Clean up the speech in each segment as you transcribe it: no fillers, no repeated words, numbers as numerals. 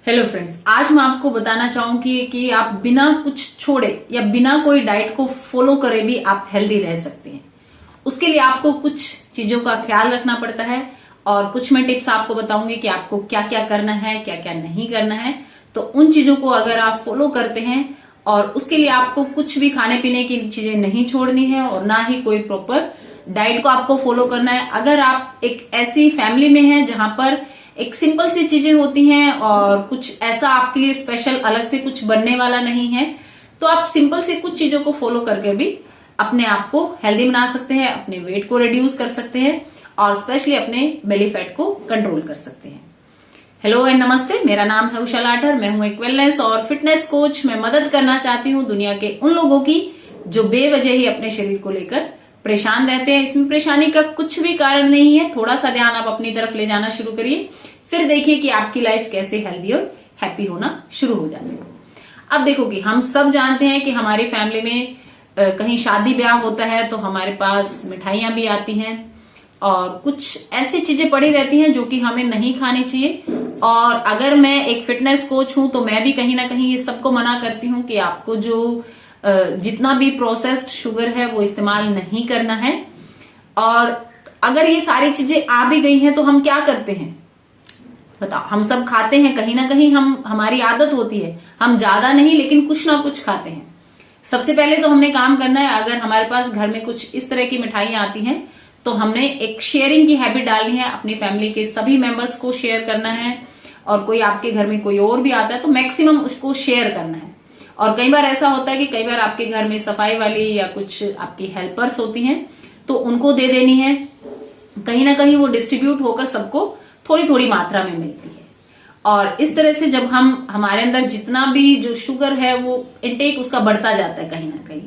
Hello friends, आज मैं आपको बताना चाहूंगी कि आप बिना कुछ छोड़े या बिना कोई डाइट को फॉलो करे भी आप हेल्दी रह सकते हैं। उसके लिए आपको कुछ चीजों का ख्याल रखना पड़ता है और कुछ मैं टिप्स आपको बताऊंगी कि आपको क्या क्या करना है, क्या क्या नहीं करना है। तो उन चीजों को अगर आप फॉलो करते हैं और उसके लिए आपको कुछ भी खाने पीने की चीजें नहीं छोड़नी है और ना ही कोई प्रॉपर डाइट को आपको फॉलो करना है। अगर आप एक ऐसी फैमिली में हैं जहां पर एक सिंपल सी चीजें होती हैं और कुछ ऐसा आपके लिए स्पेशल अलग से कुछ बनने वाला नहीं है, तो आप सिंपल से कुछ चीजों को फॉलो करके भी अपने आप को हेल्दी बना सकते हैं, अपने वेट को रिड्यूस कर सकते हैं और स्पेशली अपने बेली फैट को कंट्रोल कर सकते हैं। हेलो एंड नमस्ते, मेरा नाम है उषा लाठर। मैं हूं एक वेलनेस और फिटनेस कोच। मैं मदद करना चाहती हूं दुनिया के उन लोगों की जो बेवजह ही अपने शरीर को लेकर परेशान रहते हैं। इसमें परेशानी का कुछ भी कारण नहीं है। थोड़ा सा ध्यान आप अपनी तरफ ले जाना शुरू करिए, फिर देखिए कि आपकी लाइफ कैसे हेल्दी और हैप्पी होना शुरू हो जाती है। अब देखो कि हम सब जानते हैं कि हमारी फैमिली में कहीं शादी ब्याह होता है तो हमारे पास मिठाइयां भी आती हैं और कुछ ऐसी चीजें पड़ी रहती हैं जो कि हमें नहीं खानी चाहिए। और अगर मैं एक फिटनेस कोच हूं तो मैं भी कहीं ना कहीं ये सबको मना करती हूं कि आपको जो जितना भी प्रोसेस्ड शुगर है वो इस्तेमाल नहीं करना है। और अगर ये सारी चीजें आ भी गई हैं तो हम क्या करते हैं बताओ। हम सब खाते हैं, कहीं ना कहीं हमारी आदत होती है। हम ज्यादा नहीं लेकिन कुछ ना कुछ खाते हैं। सबसे पहले तो हमने काम करना है, अगर हमारे पास घर में कुछ इस तरह की मिठाइयां आती हैं तो हमने एक शेयरिंग की हैबिट डालनी है। अपनी फैमिली के सभी मेंबर्स को शेयर करना है और कोई आपके घर में कोई और भी आता है तो मैक्सिमम उसको शेयर करना है। और कई बार ऐसा होता है कि कई बार आपके घर में सफाई वाली या कुछ आपकी हेल्पर्स होती हैं तो उनको दे देनी है। कहीं ना कहीं वो डिस्ट्रीब्यूट होकर सबको थोड़ी थोड़ी मात्रा में मिलती है। और इस तरह से जब हमारे अंदर जितना भी जो शुगर है वो इनटेक उसका बढ़ता जाता है कहीं ना कहीं।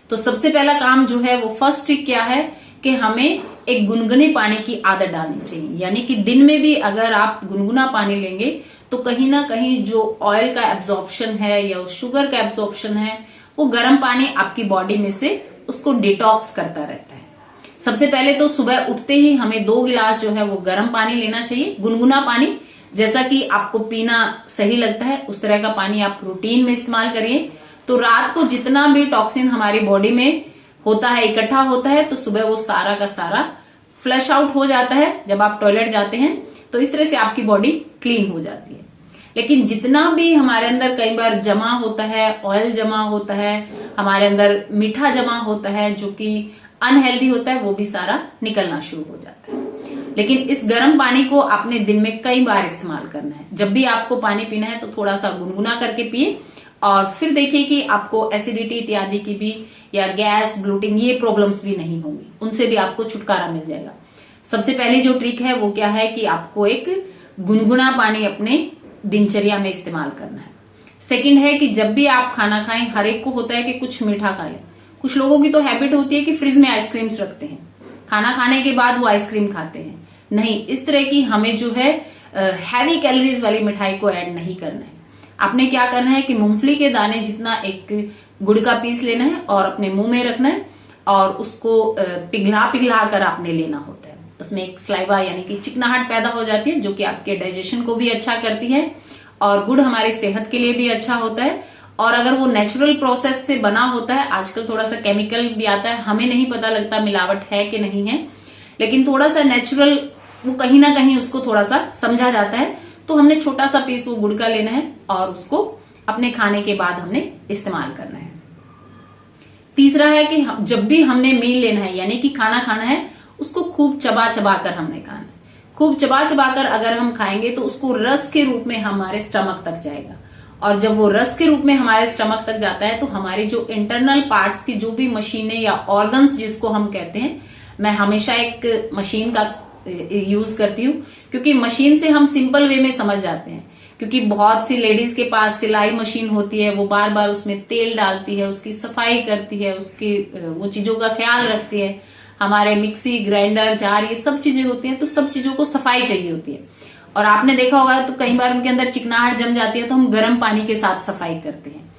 तो सबसे पहला काम जो है वो फर्स्ट ट्रिक क्या है कि हमें एक गुनगुने पानी की आदत डालनी चाहिए। यानी कि दिन में भी अगर आप गुनगुना पानी लेंगे तो कहीं ना कहीं जो ऑयल का एब्जॉर्प्शन है या शुगर का एब्जॉर्प्शन है वो गर्म पानी आपकी बॉडी में से उसको डिटॉक्स करता रहता है। सबसे पहले तो सुबह उठते ही हमें 2 गिलास जो है वो गर्म पानी लेना चाहिए, गुनगुना पानी। जैसा कि आपको पीना सही लगता है उस तरह का पानी आप रूटीन में इस्तेमाल करिए। तो रात को जितना भी टॉक्सिन हमारी बॉडी में होता है, इकट्ठा होता है, तो सुबह वो सारा का सारा फ्लश आउट हो जाता है। जब आप टॉयलेट जाते हैं तो इस तरह से आपकी बॉडी क्लीन हो जाती है। लेकिन जितना भी हमारे अंदर कई बार जमा होता है, ऑयल जमा होता है, हमारे अंदर मीठा जमा होता है जो कि अनहेल्दी होता है, वो भी सारा निकलना शुरू हो जाता है। लेकिन इस गर्म पानी को आपने दिन में कई बार इस्तेमाल करना है। जब भी आपको पानी पीना है तो थोड़ा सा गुनगुना करके पिए और फिर देखिए कि आपको एसिडिटी इत्यादि की भी या गैस, ब्लोटिंग ये प्रॉब्लम्स भी नहीं होंगी, उनसे भी आपको छुटकारा मिल जाएगा। सबसे पहली जो ट्रिक है वो क्या है कि आपको एक गुनगुना पानी अपने दिनचर्या में इस्तेमाल करना है। सेकंड है कि जब भी आप खाना खाएं, हर एक को होता है कि कुछ मीठा खा लें। कुछ लोगों की तो हैबिट होती है कि फ्रिज में आइसक्रीम्स रखते हैं, खाना खाने के बाद वो आइसक्रीम खाते हैं। नहीं, इस तरह की हमें जो है हैवी कैलोरीज वाली मिठाई को ऐड नहीं करना है। आपने क्या करना है कि मूंगफली के दाने जितना एक गुड़ का पीस लेना है और अपने मुंह में रखना है और उसको पिघला पिघला कर आपने लेना होता है। उसमें एक स्लाइवा यानी कि चिकनाहट पैदा हो जाती है जो कि आपके डाइजेशन को भी अच्छा करती है और गुड़ हमारी सेहत के लिए भी अच्छा होता है। और अगर वो नेचुरल प्रोसेस से बना होता है, आजकल थोड़ा सा केमिकल भी आता है, हमें नहीं पता लगता मिलावट है कि नहीं है, लेकिन थोड़ा सा नेचुरल वो कहीं ना कहीं उसको थोड़ा सा समझा जाता है। तो हमने छोटा सा पीस वो गुड़ का लेना है और उसको अपने खाने के बाद हमने इस्तेमाल करना है। तीसरा है कि जब भी हमने मील लेना है यानी कि खाना खाना है उसको खूब चबा चबा कर हमने खाना है। खूब चबा चबा कर अगर हम खाएंगे तो उसको रस के रूप में हमारे स्टमक तक जाएगा और जब वो रस के रूप में हमारे स्टमक तक जाता है तो हमारी जो इंटरनल पार्ट्स की जो भी मशीनें या ऑर्गन्स जिसको हम कहते हैं, मैं हमेशा एक मशीन का यूज करती हूँ क्योंकि मशीन से हम सिंपल वे में समझ जाते हैं। क्योंकि बहुत सी लेडीज के पास सिलाई मशीन होती है, वो बार बार उसमें तेल डालती है, उसकी सफाई करती है, उसकी वो चीजों का ख्याल रखती है। हमारे मिक्सी, ग्राइंडर, जार ये सब चीजें होती हैं तो सब चीजों को सफाई चाहिए होती है। और आपने देखा होगा तो कई बार उनके अंदर चिकनाहट जम जाती है तो हम गर्म पानी के साथ सफाई करते हैं।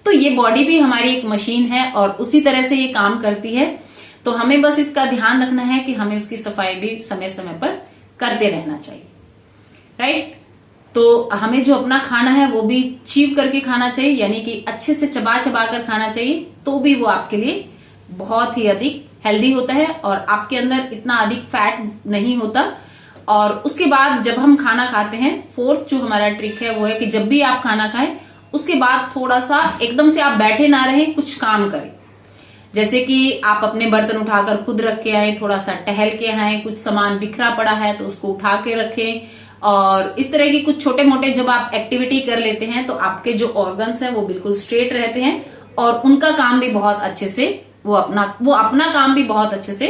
तो ये बॉडी भी हमारी एक मशीन है और उसी तरह से ये काम करती है। तो हमें बस इसका ध्यान रखना है कि हमें उसकी सफाई भी समय समय पर करते रहना चाहिए, राइट। तो हमें जो अपना खाना है वो भी चीव करके खाना चाहिए, यानी कि अच्छे से चबा चबा कर खाना चाहिए, तो भी वो आपके लिए बहुत ही अधिक हेल्दी होता है और आपके अंदर इतना अधिक फैट नहीं होता। और उसके बाद जब हम खाना खाते हैं, फोर्थ जो हमारा ट्रिक है वो है कि जब भी आप खाना खाएं उसके बाद थोड़ा सा एकदम से आप बैठे ना रहें, कुछ काम करें। जैसे कि आप अपने बर्तन उठाकर खुद रख के आए, थोड़ा सा टहल के आए, कुछ सामान बिखरा पड़ा है तो उसको उठा के रखें। और इस तरह की कुछ छोटे मोटे जब आप एक्टिविटी कर लेते हैं तो आपके जो ऑर्गन्स हैं वो बिल्कुल स्ट्रेट रहते हैं और उनका काम भी बहुत अच्छे से वो अपना काम भी बहुत अच्छे से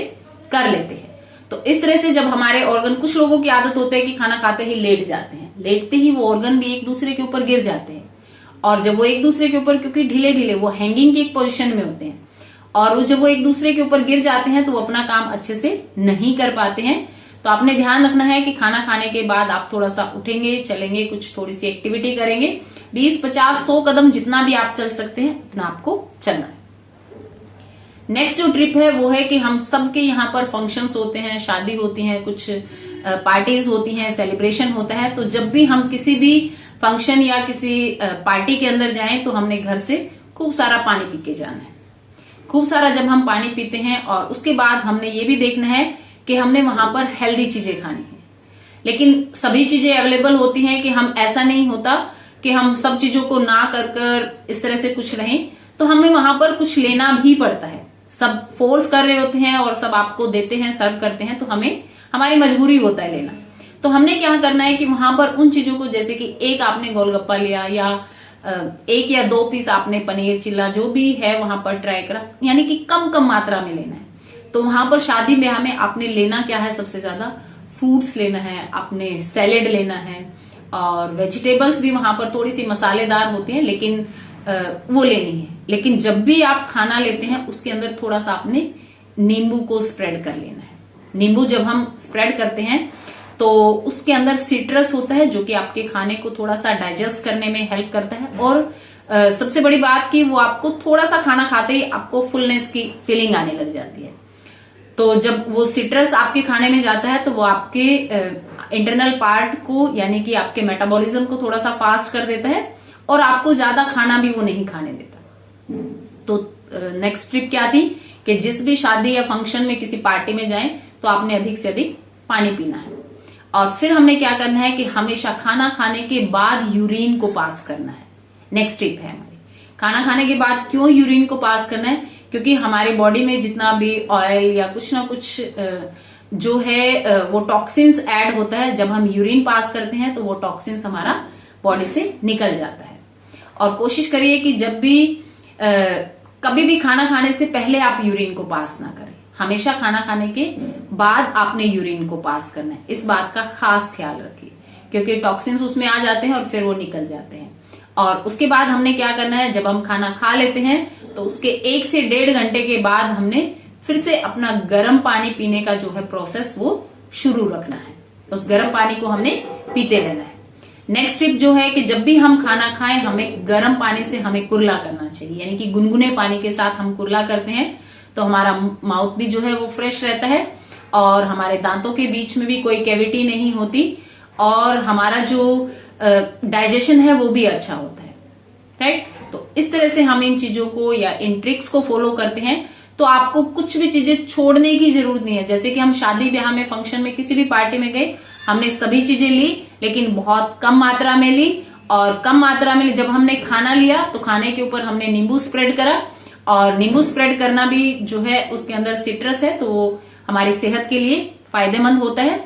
कर लेते हैं। तो इस तरह से जब हमारे ऑर्गन, कुछ लोगों की आदत होती है कि खाना खाते ही लेट जाते हैं, लेटते ही वो ऑर्गन भी एक दूसरे के ऊपर गिर जाते हैं। और जब वो एक दूसरे के ऊपर, क्योंकि ढीले ढीले वो हैंगिंग की एक पोजीशन में होते हैं, और जब वो एक दूसरे के ऊपर गिर जाते हैं तो वो अपना काम अच्छे से नहीं कर पाते हैं। तो आपने ध्यान रखना है कि खाना खाने के बाद आप थोड़ा सा उठेंगे, चलेंगे, कुछ थोड़ी सी एक्टिविटी करेंगे। 20, 50, 100 कदम जितना भी आप चल सकते हैं उतना आपको चलना है। नेक्स्ट जो ट्रिप है वो है कि हम सबके यहाँ पर फंक्शंस होते हैं, शादी होती है, कुछ पार्टीज होती हैं, सेलिब्रेशन होता है। तो जब भी हम किसी भी फंक्शन या किसी पार्टी के अंदर जाएं तो हमने घर से खूब सारा पानी पी के जाना है। खूब सारा जब हम पानी पीते हैं और उसके बाद हमने ये भी देखना है कि हमने वहां पर हेल्दी चीजें खानी है। लेकिन सभी चीजें अवेलेबल होती हैं कि हम, ऐसा नहीं होता कि हम सब चीजों को ना कर इस तरह से कुछ रहें, तो हमें वहां पर कुछ लेना भी पड़ता है। सब फोर्स कर रहे होते हैं और सब आपको देते हैं, सर्व करते हैं, तो हमें, हमारी मजबूरी होता है लेना। तो हमने क्या करना है कि वहां पर उन चीजों को, जैसे कि एक आपने गोलगप्पा लिया या 1 या 2 पीस आपने पनीर चिल्ला जो भी है वहां पर ट्राई करा, यानी कि कम कम मात्रा में लेना है। तो वहां पर शादी ब्याह में आपने लेना क्या है, सबसे ज्यादा फ्रूट्स लेना है, आपने सैलेड लेना है, और वेजिटेबल्स भी वहां पर थोड़ी सी मसालेदार होती हैं लेकिन वो लेनी है। लेकिन जब भी आप खाना लेते हैं उसके अंदर थोड़ा सा आपने नींबू को स्प्रेड कर लेना है। नींबू जब हम स्प्रेड करते हैं तो उसके अंदर सिट्रस होता है जो कि आपके खाने को थोड़ा सा डाइजेस्ट करने में हेल्प करता है। और सबसे बड़ी बात कि वो आपको थोड़ा सा खाना खाते ही आपको फुलनेस की फीलिंग आने लग जाती है। तो जब वो सिट्रस आपके खाने में जाता है तो वो आपके इंटरनल पार्ट को, यानी कि आपके मेटाबॉलिज्म को थोड़ा सा फास्ट कर देता है और आपको ज्यादा खाना भी वो नहीं खाने देता। तो नेक्स्ट ट्रिप क्या थी कि जिस भी शादी या फंक्शन में, किसी पार्टी में जाएं तो आपने अधिक से अधिक पानी पीना है। और फिर हमने क्या करना है कि हमेशा खाना खाने के बाद यूरिन को पास करना है। नेक्स्ट टिप है हमारी, खाना खाने के बाद क्यों यूरिन को पास करना है, क्योंकि हमारे बॉडी में जितना भी ऑयल या कुछ ना कुछ जो है वो टॉक्सिन्स ऐड होता है। जब हम यूरिन पास करते हैं तो वो टॉक्सिन्स हमारा बॉडी से निकल जाता है। और कोशिश करिए कि जब भी कभी भी खाना खाने से पहले आप यूरिन को पास ना करें, हमेशा खाना खाने के बाद आपने यूरिन को पास करना है। इस बात का खास ख्याल रखिए क्योंकि टॉक्सिन्स उसमें आ जाते हैं और फिर वो निकल जाते हैं। और उसके बाद हमने क्या करना है, जब हम खाना खा लेते हैं तो उसके 1 से 1.5 घंटे के बाद हमने फिर से अपना गर्म पानी पीने का जो है प्रोसेस वो शुरू रखना है। उस गर्म पानी को हमने पीते रहना है। नेक्स्ट टिप जो है कि जब भी हम खाना खाएं हमें गर्म पानी से हमें कुरला करना चाहिए, यानी कि गुनगुने पानी के साथ हम कुरला करते हैं तो हमारा माउथ भी जो है वो फ्रेश रहता है और हमारे दांतों के बीच में भी कोई कैविटी नहीं होती और हमारा जो डाइजेशन है वो भी अच्छा होता है। राइट, तो इस तरह से हम इन चीजों को या इन ट्रिक्स को फॉलो करते हैं तो आपको कुछ भी चीजें छोड़ने की जरूरत नहीं है। जैसे कि हम शादी ब्याह में, फंक्शन में, किसी भी पार्टी में गए, हमने सभी चीजें ली लेकिन बहुत कम मात्रा में ली। और कम मात्रा में जब हमने खाना लिया तो खाने के ऊपर हमने नींबू स्प्रेड करा, और नींबू स्प्रेड करना भी जो है उसके अंदर सिट्रस है तो हमारी सेहत के लिए फायदेमंद होता है।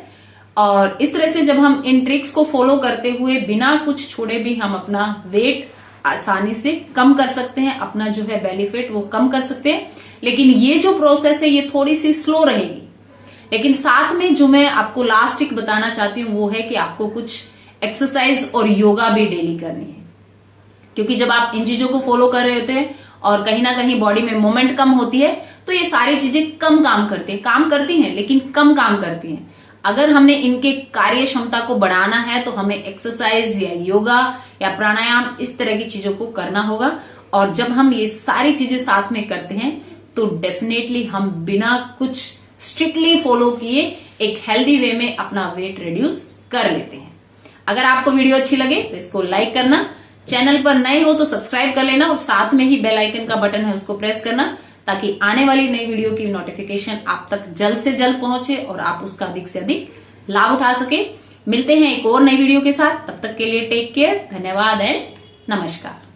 और इस तरह से जब हम इन ट्रिक्स को फॉलो करते हुए बिना कुछ छोड़े भी हम अपना वेट आसानी से कम कर सकते हैं, अपना जो है बेली फैट वो कम कर सकते हैं। लेकिन ये जो प्रोसेस है ये थोड़ी सी स्लो रहेगी। लेकिन साथ में जो मैं आपको लास्ट टिक बताना चाहती हूँ वो है कि आपको कुछ एक्सरसाइज और योगा भी डेली करनी है, क्योंकि जब आप इन चीजों को फॉलो कर रहे होते हैं और कहीं ना कहीं बॉडी में मोमेंट कम होती है तो ये सारी चीजें कम काम करती हैं, काम करती हैं लेकिन कम काम करती हैं। अगर हमने इनके कार्य क्षमता को बढ़ाना है तो हमें एक्सरसाइज या योगा या प्राणायाम इस तरह की चीजों को करना होगा। और जब हम ये सारी चीजें साथ में करते हैं तो डेफिनेटली हम बिना कुछ स्ट्रिक्टली फॉलो किए एक हेल्दी वे में अपना वेट रिड्यूस कर लेते हैं। अगर आपको वीडियो अच्छी लगे तो इसको लाइक करना, चैनल पर नए हो तो सब्सक्राइब कर लेना और साथ में ही बेल आइकन का बटन है उसको प्रेस करना, ताकि आने वाली नई वीडियो की नोटिफिकेशन आप तक जल्द से जल्द पहुंचे और आप उसका अधिक से अधिक लाभ उठा सके। मिलते हैं एक और नई वीडियो के साथ, तब तक के लिए टेक केयर, धन्यवाद एंड नमस्कार।